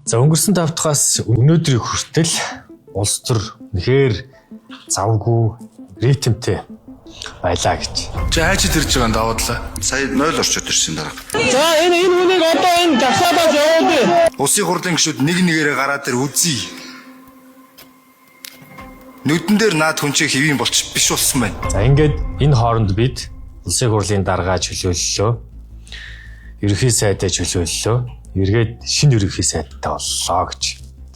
За өнгөрсөн 5 дахаас өнөөдрийг хүртэл улс төр нэхэр завгүй ритмтэй байлаа гэж. Чи хайчид ирж байгаа даваадлаа. Сая 0 орчод ирсэн дараа. За энэ хүнийг одоо энэ жагсаалаас явуулъя. Улсын хурлын гишүүд нэг нэгээрээ гараад ир үзье. Нүдэн дээр наад хүн чинь хэвийн болч биш болсон байна. За ингээд энэ хооронд бид улсын хурлын даргаа чөлөөллөө. Ерөнхий сайдаа чөлөөллөө. Эргээд шинэ ерөнхий сайдтай боллоо гэж.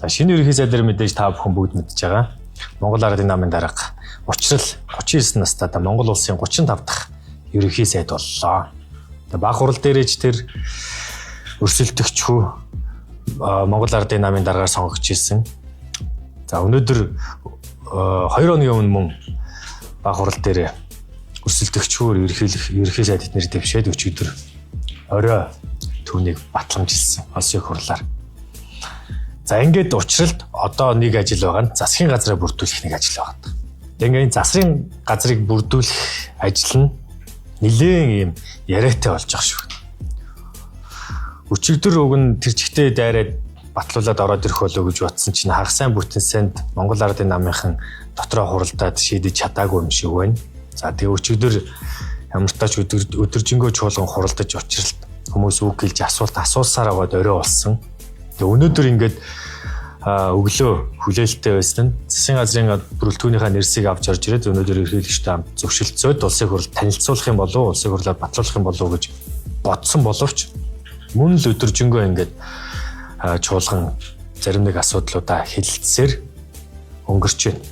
За шинэ ерөнхий сайдаар мэдээж та бүхэн бүгд мэдж байгаа. Монгол Ардын намын дарга учрал 39 настайдаа Монгол улсын 35 дахь ерөнхий сайд боллоо. Тэгээ баг хурал дээрэж тэр өрсөлдөгчхүү Монгол Ардын намын даргаар сонгогч ирсэн. За өнөөдөр 2 хоногийн өмнө мөн баг хурал дээр өрсөлдөгчхүүр ерөнхий сайд эднэр дэвшээд өчигдөр орой түүнийг батламжилсан улсын хурлаар. За ингээд учралд одоо нэг ажил байгаа нь засгийн газраа бүрдүүлэх нэг ажил байгаа. Тэгээд энэ засгийн газрыг бүрдүүлэх ажил нь нэлээд ийм яриатай болж байгаа шүү. Өчигдөр уг нь тэр чигтээ дайраад батлуулаад ороод ирэх болов гэж бодсон чинь хагас сайн бүтэн санд Монгол Ардын намынхан дотроо хуралдаад шийдэж чадаагүй юм шиг байна. За тэгээ өчигдөр ямар тач өдөржингөө чуулган хуралдаж учралд хүмүүс үг хэлж асуулсаар аваад орой болсон. Тэгээ өнөөдөр ингээд өглөө хүлээлттэй байсан нь засгийн газрын бүрэлдэхүүнийхээ нэрсийг авч орж ирээд өнөөдөр эрхлэгчтэй хамт зөвшөлдсөд улсын хурл танилцуулах юм болов уу, улсын хурлаар батлуулах юм болов уу гэж бодсон боловч мөн л өдөржингөө ингээд чуулган зарим нэг асуудлуудаа хэлэлцсээр өнгөрч байна.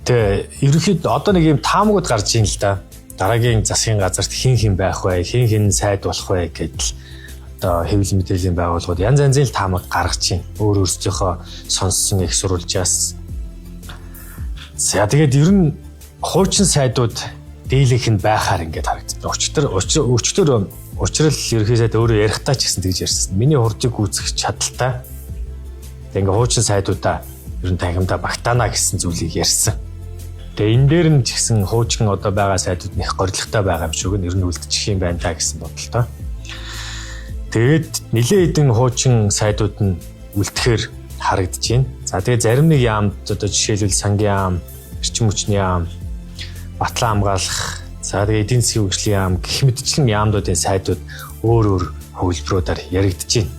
Тэгээ ерөнхийдөө одоо нэг юм таамагуд гарч ийн л да. Дараагийн засгийн газарт хин байх вэ, хин сайд болох вэ гэдэл одоо хэвлэл мэдээллийн байгууллагууд янз янзын таамаг гаргаж байна. Өөр өөрсдийнхөө сонссон их сурвалжаас. За тэгээд ер нь хуучин сайдууд дийлэнх нь байхаар ингээд харагдсан. Өчтөр учрал ерөнхий сайд өөрөө ярихдаа ч гэсэн тэгж ярьсан. Миний хурдыг үүсгэх чадaltaй. Тэгээд ингээд хуучин сайдуудаа ер нь танхимдаа багтаана гэсэн зүйлийг ярьсан. Тэгээ энэ дээр нь ч гэсэн хуучин одоо байгаа сайдууд нэх горилготой байгаа юм шиг нэр нь үлдчих юм байна та гэсэн бодолтой. Тэгээд нэлээд хэдэн хуучин сайдууд нь үлдэхээр харагдаж байна. За тэгээ зарим нэг яамд одоо жишээлбэл сангийн яам, эрчим хүчний яам, батлан хамгаалах, за тэгээ эдийн засгийн хөгжлийн яам гэх мэтчлэн яамдуудын сайдууд өөр хувилбаруудаар яригдаж байна.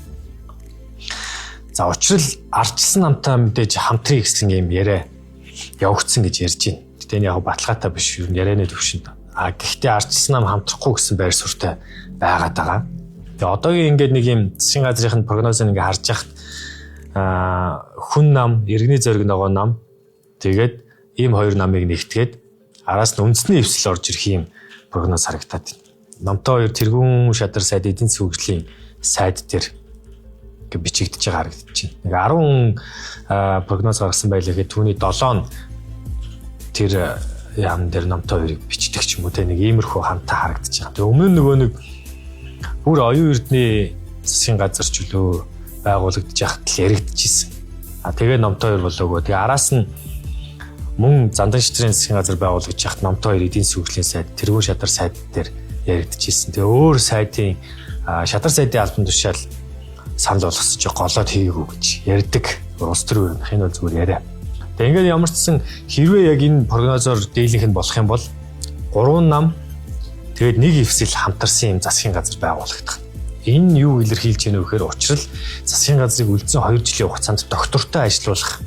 За учрал ардчилсан намтаа мэдээж хамтрий гэсэн юм яриа явагдсан гэж ярьж байна. Гэтэ энэ яг баталгаатай биш юу ярианы төвшөнд. Гэхдээ ардчилсан нам хамтрахгүй гэсэн байр суурьтай байгаад байгаа. Тэгээ одоогийн ингээд нэг юм засгийн газрын прогнозыг ингээд харж яхад хүн нам, иргэний зориг ногоо нам тэгээд ийм хоёр намыг нэгтгээд араас нь үндэсний эвсэл орж ирэх юм прогноз харагдаад байна. Номтой хоёр тэргүүн шадар сайд эдийн засгийн хөгжлийн сайд дээр ингээд бичигдэж байгаа харагдаж байна. Нэг 10 прогноз гаргасан байлаа гэхэд түүний 7 тэр яам дээр номтой хоёрыг бичдэг ч юм уу те нэг иймэрхүү хамтаа харагдаж байгаа. Тэгээ өмнө нөгөө нэг бүр оюун эрдний засгийн газар чөлөө байгуулагдаж яхад л яригдчихсэн. Тэгээ номтой хоёр болоогоо. Тэгээ араас нь мөн зандан шитрийн засгийн газар байгуулагдаж яхад номтой хоёр эдийн засгийн хөгжлийн сайд тэргүүн шадар сайд дээр яригдчихсэн. Тэгээ өөр сайдын шадар сайдын албан тушаал санал болгосож голоод хийгээгүй гэж ярьдаг. Улс төр өрнөх энэ бол зүгээр яриа. Тэгээ ингээд ямар ч гэсэн хэрвээ яг энэ прогнозоор дийлэнх нь болох юм бол 3 нам тэгээд нэг эвсэл хамтарсан юм засгийн газар байгуулагдах. Энэ юу илэрхийлж байна вэ гэхээр учрал засгийн газрыг үлдсэн 2 жилийн хугацаанд доктортой ажиллуулах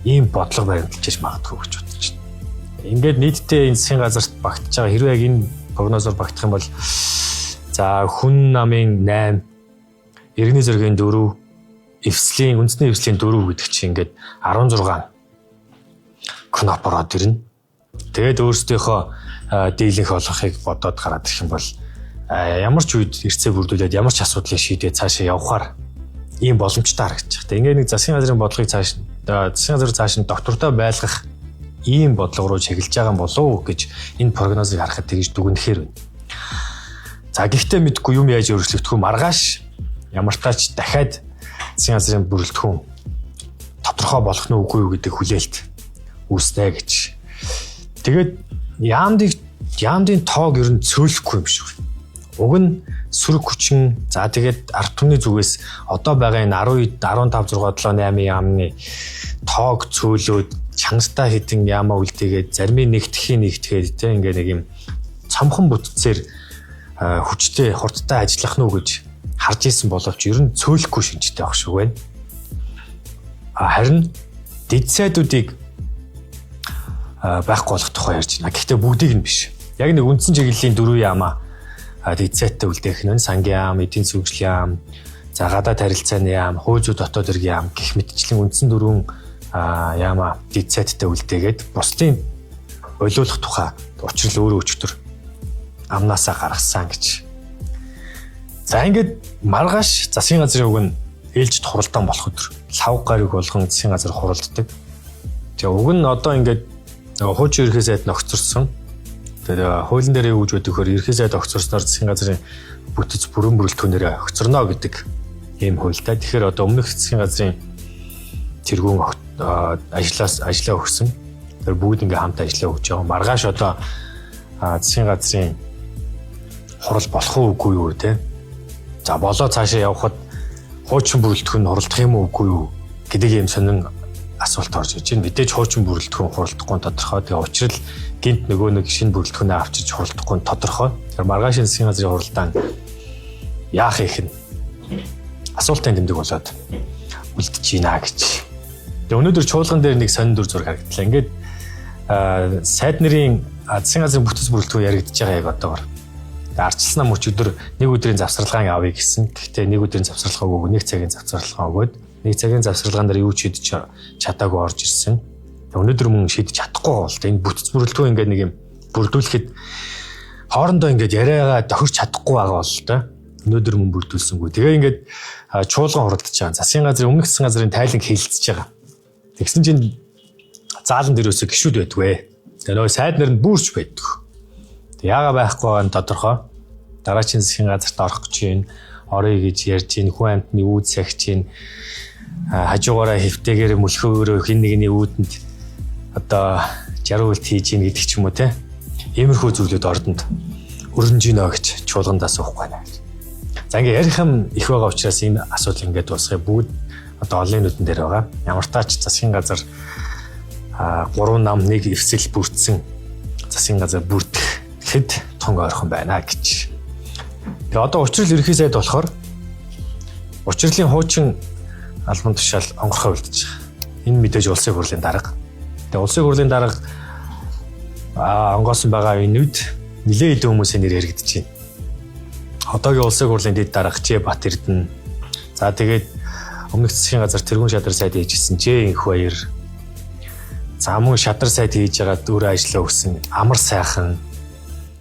ийм бодлого баримталж магадгүй гэж бодож байна. Ингээд нийтдээ энэ засгийн газарт багтаж байгаа хэрвээ яг энэ прогнозоор багтах юм бол за хүн намын 8, иргэний зоригийн 4, үндэсний эвслийн 4 гэдэг чинь ингээд 16 кноп ороод ирнэ. Тэгээд өөрсдийнхөө дийлэнх болгохыг бодоод гараад ирэх юм бол ямар ч үед эрцээ бүрдүүлээд ямар ч асуудлыг шийдээд цаашаа явахаар ийм боломжтой харагдаж байна. Ингээд нэг засгийн газрын бодлогыг засгийн газар цааш нь доктортой байлгах ийм бодлого руу чиглэж байгаа болов уу гэж энэ прогнозыг харахад тэгж дүгнэхээр байна. За гэхдээ мэдгүй юм яаж өөрчлөгдөх вэ? Маргааш ямар тач дахиад засгийн газрын бүрэлдэхүүн тодорхой болох нь үгүй юу гэдэг хүлээлт үүснэ гэж. Тэгээд яамдын тоог ер нь цөөлөхгүй юм шиг байна. Уг нь сөрөг хүчин за тэгээд ард түмний зүгээс одоо байгаа энэ 12 15 6 7 8 яамны тоог цөөлөөд чанартай хідэн яамаа үлдээгээд зарим нэгтгэхэд те ингээ нэг юм цомхон бүтцээр хүчтэй хурдтай ажиллах нь үү гэж харж исэн боловч ер нь цөөлөхгүй шинжтэй байх шиг байна. Харин дэд сайдуудыг байхгүй болох тухай ярьж байна. Гэхдээ бүгдийг нь биш. Яг нэг үндсэн чиглэлийн 4 яамаа дэд сайдтай үлдээх нь сангийн яам, эдийн засгийн яам, за гадаад харилцааны яам, хууль зүйн дотоод хэргийн яам гэх мэтчлэн үндсэн 4 яамаа дэд сайдтай үлдээгээд бусдын олиулах тухай учрал өөрөө өчтөр амнаасаа гаргасан гэж. За ингээд маргааш засгийн газрын үг нь ээлжид хуралдаан болох өдөр лав гариг болгон засгийн газар хуралддаг. Тэгээ үг нь одоо ингээд хуучин ерхий сайд ногцорсон. Тэгээ хуулийн дээр юу гэж бодохоор ерхий сайд огцорсноор засгийн газрын бүтэц бүрэн бүрэлдэхүүнээр огцорно гэдэг ийм хуультай. Тэгэхээр одоо өмнөх засгийн газрын тэргүүн ажлаа өгсөн. Тэр бүгд ингээ хамт ажиллаа өгч байгаа. Маргааш одоо засгийн газрын хурал болох уугүй юу те. За болоо цаашаа явхад хуучин бүрэлдэхүүн хуралдах юм уугүй юу гэдэг ийм сонин асуулт орж иж байна. Мэдээж хуучин бүрэлдэхүүн хуралдахгүй тодорхой. Тэгээ учрал гинт нөгөө нэг шинэ бүрэлдэхүүнээ авчирч хуралдахгүй тодорхой. Тэр маргаашийн засгийн газрын хуралдаан яах их нь асуултын тэмдэг болоод үлдэж байна гэж. Тэгээ өнөөдөр чуулган дээр нэг сонин дүр зураг харагдлаа. Ингээд сайд нарын засгийн газрын бүтэц бүрэлдэхүүн яригдж байгаа яг одоогор. Арчилсан нам өчигдөр нэг өдрийн завсарлагаан авъя гэсэн. Гэхдээ нэг өдрийн завсарлага өгөөгүй, нэг цагийн завсарлага өгөөд нэг цагийн завсарлагаан дээр юу ч шийдэж чадаагүй орж ирсэн. Өнөөдөр мөн шийдэж чадахгүй бол энэ бүтэц бүрэлдэхүүн ингээд нэг юм бүрдүүлэхэд хоорондоо ингээд яриагаа тохирч чадахгүй байгаа бол та өнөөдөр мөн бүрдүүлсэнгүй. Тэгээ ингээд чуулган хуралдаж байгаа. Засгийн газрын өмнөх засгийн газрын тайланг хэлэлцэж байгаа. Тэгсэн чинь заалан дээрөөсөө гişүүд байдгүй. Тэгээ нөгөө сайд нар нь бүрч байдаг. Яага байхгүй байгаа нь тодорхой. Дараагийн засгийн газарт орох гэж байна. Орё гэж ярьж байна. Хүн амтны үүд сахиж байна. Хажуугаараа хэвтэйгээр мөлхөөрөө хин нэгний үүдэнд одоо 60 үлт хийж ийн гэдэг ч юм уу те. Иймэрхүү зүйлүүд ордонд өрнөж гинэ гэж чуулгандаас уухгүй байна гэж. За ингээ ярих юм их байгаа учраас энэ асуудал ингээд дуусгая. Бүгд одоо олон нүдэн дээр байгаа. Ямар таач засгийн газар 3 нам нэг эвсэл бүрдсэн засгийн газар бүрдэх хэд тонг ойрхон байна гэж. Тэгээ одоо учрал ерхий сайд болохоор учрлын хуучин албан тушаал онгорхой үлдэж байгаа. Энэ мэдээж улсын хурлын дарга. Тэгээ улсын хурлын дарга онгоосон байгаа энэ үед нэлээд хэдэн хүмүүсийн нэр яригдэж байна. Одоогийн улсын хурлын дэд дарга Ж Бат Эрдэнэ. За тэгээд өмнөх засгийн газар тэргүүн шадар сайд хийжсэн Ж Инх Баяр. За мөн шадар сайд хийж байгаа өөрөө ажиллаа өгсөн Амар сайхан.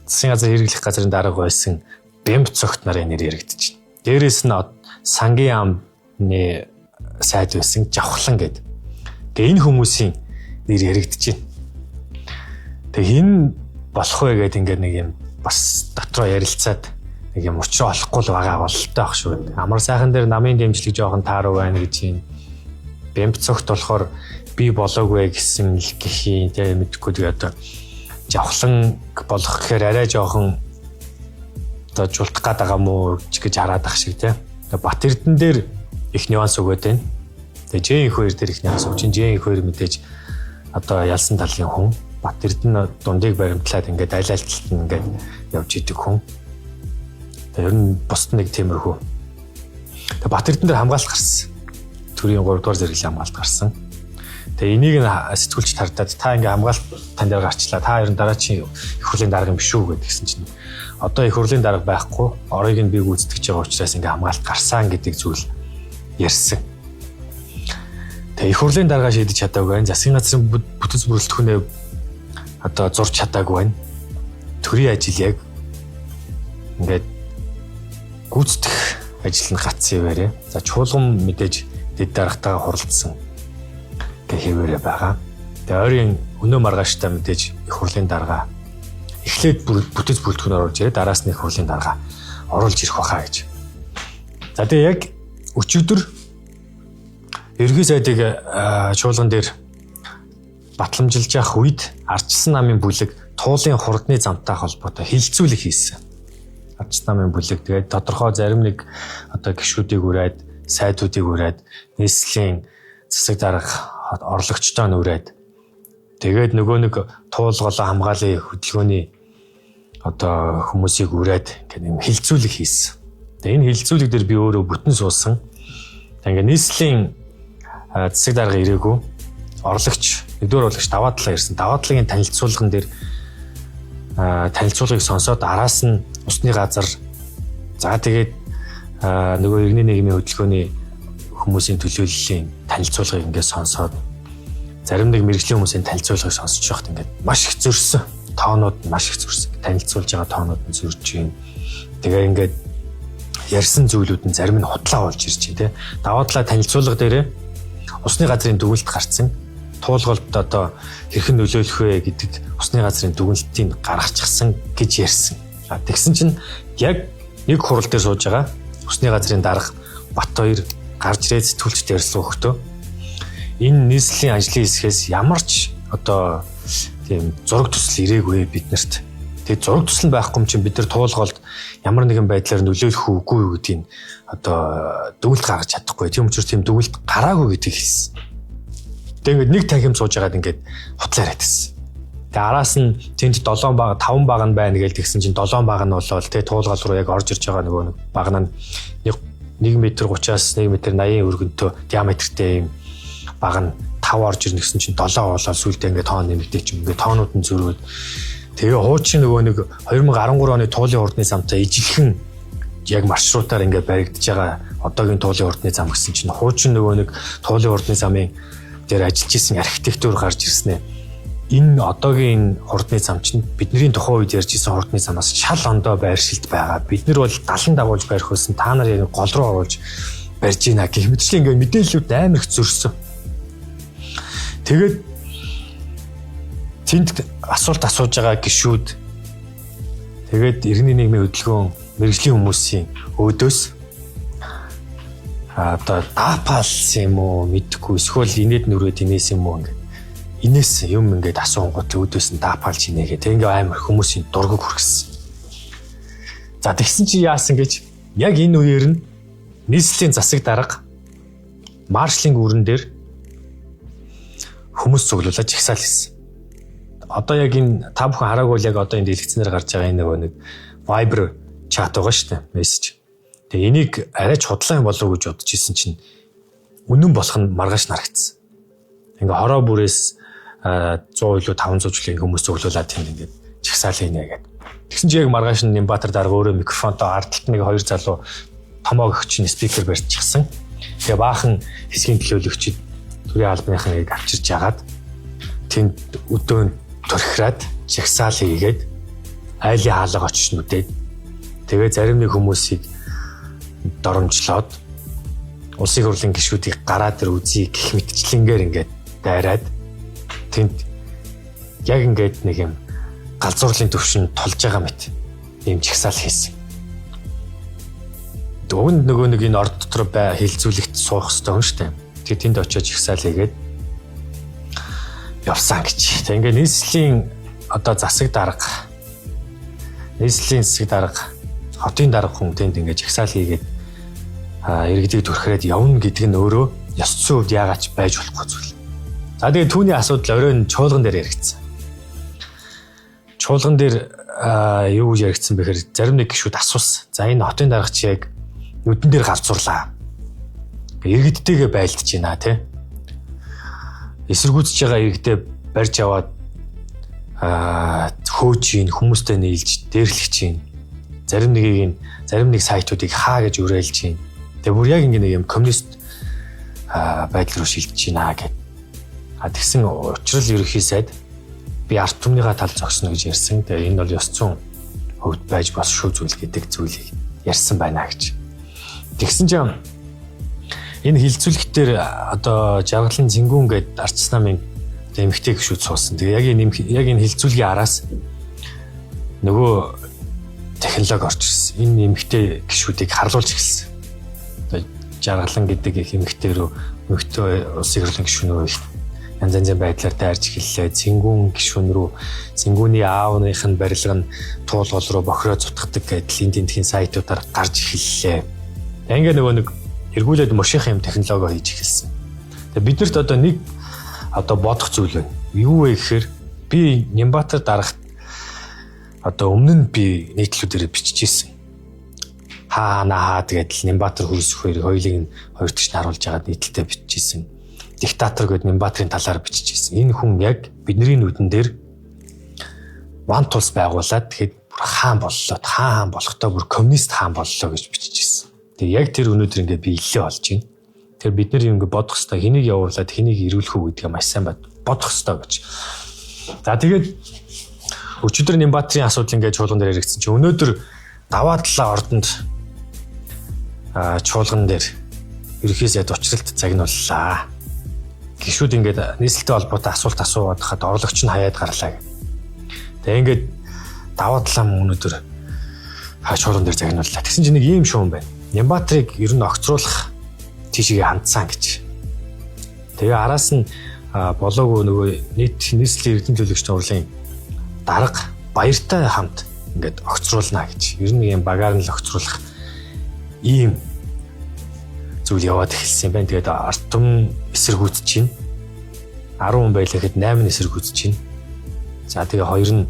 Засгийн газар хэрэглэх газрын дарга байсан Бэмб цогт нарын нэр яригдэж байна. Дээрээс нь сангийн амны сайд байсан Жавхлан гэдэг. Тэгээ энэ хүмүүсийн нэр яригдэж байна. Тэгээ хин болох вэ гэдэг ингээд нэг юм бас дотроо ярилцаад нэг юм учраа олохгүй л байгаа бололтой ах шүү. Амар сайхан дээр намын дэмжлэг жоохон тааруу байна гэж юм. Бэмб цогт болохоор би болоогүй гэсэн л гэхийн тэгээ мэдхгүй тэгээ одоо Жавхлан болох гэхээр арай жоохон одоо жуултах гээд байгаа мó гэж хараад ах шиг тий. Тэгээ Бат Эрдэнэ дээр их нюанс өгөөд байна. Тэгээ Ж Инх Баяр дээр их нюанс өгч чинь Ж Инх Баяр мэдээж одоо ялсан талын хүн. Бат Эрдэнэ дундыг баримтлаад ингээд айлалталт нь ингээд явж идэг хүн. Тэгээ ер нь бусд нэг тиймэрхүү. Тэгээ Бат Эрдэнэ дээр хамгаалалт гарсан. Төрийн 3 дугаар зэрэглэлийн хамгаалалт гарсан. Тэгээ энийг сэтгүүлч тардаад та ингээ хамгаалалт тань дээр гарчлаа. Та ер нь дараачийн их хурлын дарга юм биш үү гэдгсэн чинь одоо их хурлын дарга байхгүй. Орыг нь би гүйцэтгэж байгаа учраас ингээ хамгаалалт гарсан гэдэг зүйл ярьсан. Тэгээ их хурлын дарга шийдэж чадаагүй байна. Засгийн газрын бүтэц бүрэлдэхүүнээ одоо зурж чадаагүй байна. Төрийн ажил яг ингээд гүйцэтгэх ажил нь гацсан яваарэ. За чуулган мэдээж дэд даргатайгаа хуралдсан хэвээрээ байгаа. Тэгээ ойрын өнөө маргааштай мэдээж их хурлын дарга эхлээд бүтэц бүрэлдэхүүнээр орж ирээ, дараас нь их хурлын дарга оруулж ирэх байхаа гэж. За тэгээ яг өчигдөр ерхий сайдыг чуулган дээр батламжилж явах үед ардчилсан намын бүлэг туулын хурдны замтай холбоотой хилцүүлэг хийсэн. Арч намын бүлэг тэгээд тодорхой зарим нэг одоо гишүүдийг үрээд, сайдуудыг үрээд, нийслэлийн засаг дарга орлогчтой нь үрээд тэгээд нөгөө нэг туулгалаа хамгаалын хөдөлгөөний одоо хүмүүсийг үрээд ингээд хилцүүлэг хийсэн. Тэгээд энэ хилцүүлэг дээр би өөрөө бүтэн суусан. Тэгээд нийслэлийн засаг дарга ирээгүй. Орлогч, нэгдүгээр орлогч даваа талаа ирсэн. Даваа талын танилцуулган дээр танилцуулгыг сонсоод араас нь усны газар за тэгээд нөгөө иргэний нийгмийн хөдөлгөөний хүмүүсийн төлөөллийн танилцуулгыг ингээд сонсоод зарим нэг мэрэгжлийн хүмүүсийн танилцуулгыг сонсож байхад ингээд маш их зөрсөн. Тоонууд нь маш их зөрсөн. Танилцуулж байгаа тоонууд нь зөрж байна. Тэгээ ингээд ярьсан зүйлүүд нь зарим нь худлаа болж ирж байна те. Даваа талаа танилцуулга дээрээ усны газрын дүгнэлт гарцсан. Туулгалд одоо хэрхэн нөлөөлөх вэ гэдэг усны газрын дүгнэлтийг гаргачихсан гэж ярьсан. Тэгсэн чинь яг нэг хурал дээр сууж байгаа усны газрын дарга Батбаяр гарч ирээд сэтгүүлчд ярьсан хөхтөө энэ нийслэлийн ажлын хэсгээс ямар ч одоо тийм зураг төсөл ирээгүй биднэрт. Тэгээд зураг төсөл байхгүй юм чинь бид нар туулгалд ямар нэгэн байдлаар нөлөөлөх үгүй юу гэдгийг одоо дүгнэлт гаргаж чадахгүй. Тийм учраас тийм дүгнэлт гараагүй гэдгийг хэлсэн. Тэгээд нэг танхим сууж байгаад ингээд хутлаа яриад байсан. Тэгээ араас нь тэнд 7 баг 5 баг нь байна гэж тэгсэн чинь 7 баг нь болоод тэгээ туулгал руу яг орж ирж байгаа нөгөө нэг баг нь 1 м 30-аас 1 м 80 өргөнтөө диаметртэй юм баг нь 5 орж ирнэ гэсэн чинь 7 болоод сүүлдээ ингээд тоон нэмэгдээ ч юм ингээд тоонууд нь зөрөөд тэгээ хуучин нөгөө нэг 2013 оны туулын урдны замтай ижилхэн яг маршрутаар ингээд баригдаж байгаа одоогийн туулын урдны зам гэсэн чинь хуучин нөгөө нэг туулын урдны замын дээр ажиллаж исэн архитектур гарч ирсэн ээ. Энэ одоогийн хурдны зам чинь бидний тухайн үед ярьж исэн хурдны замаас шал ондоо байршилт байгаа. Бид нар бол 70 дагуулж барих байсан. Та нар яг гол руу оруулж барьж гинэ гэх мэтчлэн ингээд мэдээллүүд амар их зөрсөн. Тэгээд тэнд асуулт асууж байгаа гишүүд тэгээд иргэний нийгмийн хөдөлгөөн мэрэгжлийн хүмүүсийн өөдөөс одоо даапалсан юм уу мэдгүй эсвэл инээд нүрээд инээс юм уу ингээд инээс юм ингээд асуунгууд өөдөөс нь даапалж инээгээ тэг ингээд амар хүмүүсийн дургуг хүргэсэн. За тэгсэн чи яасан гэж яг энэ үеэр нь нийслэлийн засаг дарга маршалын үрэн дээр хүмүүс цуглуулж жагсаал хийсэн. Одоо яг энэ та бүхэн хараагүй яг одоо энэ дэлгэцнээр гарч байгаа энэ нөгөө нэг Viber чат байгаа шүү дээ мессеж. Тэгээ энийг арайч худлаа юм болов уу гэж бодож исэн чинь үнэн болох нь маргааш нарагдсан. Ингээ хороо бүрээс 100 илүү 500 жилийн хүмүүс цуглуулад тийм ингээд жагсаал хийнэ гэдэг. Тэгсэн чинь яг маргааш нь Нямбатар дарга өөрөө микрофонтой ардталт нэг 2 залуу томоог өгч нь спикер барьчихсан. Тэгээ баахан хэсгийн төлөөлөгчид төрийн албаныхыг авчирч яагаад тэнд өдөөн төрхраад жагсаал хийгээд айлын хаалга очиж нүдээд тэгээ зарим нэг хүмүүсийг доромжлоод улсын хурлын гишүүдийг гараа дээр үзье гэх мэтчлэнгээр ингээд дайраад тэнд яг ингээд нэг юм галзуурлын төвшин тулж байгаа мэт ийм жагсаал хийсэн. Дөөнд нөгөө нэг энэ орд дотор хилцүүлэгт суух хэрэгтэй юм шүү дээ. Тэгээд тэнд очиж жагсаал хийгээд явсан гэж. Тэг ингээд нийслэлийн одоо засаг дарга нийслэлийн засаг дарга хотын дарга хүн тэнд ингээд жагсаал хийгээд иргэдийг төрхрээд явна гэдэг нь өөрөө ёс зүйн хувьд яагаач байж болохгүй зүйл. За тэгээд түүний асуудал оройн чуулган дээр яригдсан. Чуулган дээр юу гэж яригдсан бэхээр зарим нэг гишүүд асуусан. За энэ хотын даргач яг нүдэн дээр галзуурлаа. Иргэдтэйгээ байлдаж байна тий. Эсэргүүцэж байгаа иргэдээ барьж аваад хөөж ийн хүмүүстэй нийлж дээрлэх чинь зарим нэг сайтуудыг хаа гэж уриалж ийн. Тэгээ бүр яг ингэ нэг юм коммунист байдал руу шилжиж байна гэд. Тэгсэн учрал ерөнхий сайд би арт түмнийга тал зогсно гэж ярьсан. Тэгээ энэ бол ёс зүйн хувьд байж босшгүй зүйл гэдэг зүйлийг ярьсан байна гэж. Тэгсэн чинь энэ хилцүүлэгтэр одоо жаргалын зингүүн гээд арчс намын эмэгтэй гишүүд суусан. Тэгээ яг энэ хилцүүлгийн араас нөгөө технологи орж ирсэн. Энэ эмэгтэй гишүүдийг харлуулж эхэлсэн. Одоо жаргалан гэдэг их эмэгтэй рүү эмэгтэй улсын хурлын гишүүнөө янз янзын байдлаар дайрч эхэллээ. Цэнгүүн гишүүн рүү, цэнгүүний аавных нь барилга нь туулгал руу бохироо зутгадаг гэдэл энд тентхийн сайтуудаар гарч эхэллээ. Ингээ нөгөө нэг эргүүлээд моших юм технологи хийж эхэлсэн. Тэгээ биднэрт одоо нэг бодох зүйл байна. Юу вэ гэхээр би Нямбатар дарагт одоо өмнө нь би нийтлүүдээр биччихсэн. Хаана тэгээд Нямбатар хүйсэх хоёрыг нь хоёр төгс нь харуулж байгаа нийтлэлтэй биччихсэн. Диктатор гэдэг Нямбатарын талаар биччихсэн. Энэ хүн яг бидний нүдэн дээр One Tools байгуулад тэгэхэд бүр хаан боллоо. Хаан болохдоо бүр коммунист хаан боллоо гэж биччихсэн. Тэгээ яг тэр өнөөдөр ингээ би илээ болж байна. Тэр бид нэр ингээ бодох хэвээр хэнийг явуулаад хэнийг ирүүлэх үү гэдгээ маш сайн бодох хэвээр гэж. За тэгээд өчигдөр Нямбатрын асуудал ингээ чуулган дээр яригдсан чинь өнөөдөр даваа талаа ордонд чуулган дээр ерөнхий сайд учралт загнууллаа. Гишүүд ингээд нийслэлтэй холбоотой асуулт асууад хаад орлогч нь хаяад гарлаа. Тэгээ ингээд даваа талаа өнөөдөр чуулган дээр загнууллаа. Тэгсэн чинь нэг ийм шуум байна. Нямбатрыг ер нь огцруулах тийшээ хандсан гэж. Тэгээ араас нь болоогүй нөгөө нийслэлийн эрдэнэ төлөвчдийн урлын дарга баяртай хамт ингээд огцруулна гэж. Ер нь ийм багаар нь л огцруулах ийм зүйл яваад эхэлсэн юм байна. Тэгээд артам эсэргүүцэж чинь 10 хүн байлаа гэхэд 8 эсэргүүцэж чинь. За тэгээ 2 нь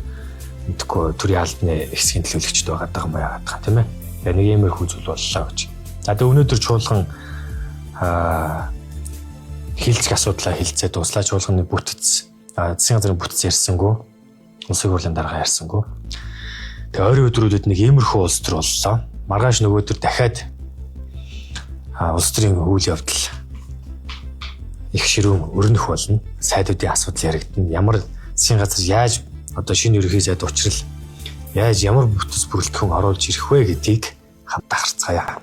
мэдхгүй төрийн албаны хэсгийн төлөөлөгчд байгаа юм байна тийм ээ. Тэгээ нэг иймэрхүү зүйл боллоо гэж. За тэгээ өнөөдөр чуулган хилцэх асуудлаа хилцээ дуслаа. Чуулганы бүтэц засгийн газрын бүтэц ярьсангүй. Улсын хурлын дарга ярьсангүй. Тэгээ ойрын өдрүүдэд нэг иймэрхүү улс төр боллоо. Маргааш нөгөөдөр дахиад улс төрийн үйл явдал их ширүүн өрнөх болно. Сайдуудын асуудал яригдана. Ямар засгийн газар яаж одоо шинэ ерөнхий сайд учрал яаж ямар бүтэц бүрэлдэхүүн оруулж ирэх вэ гэдгийг хамт харцгаая.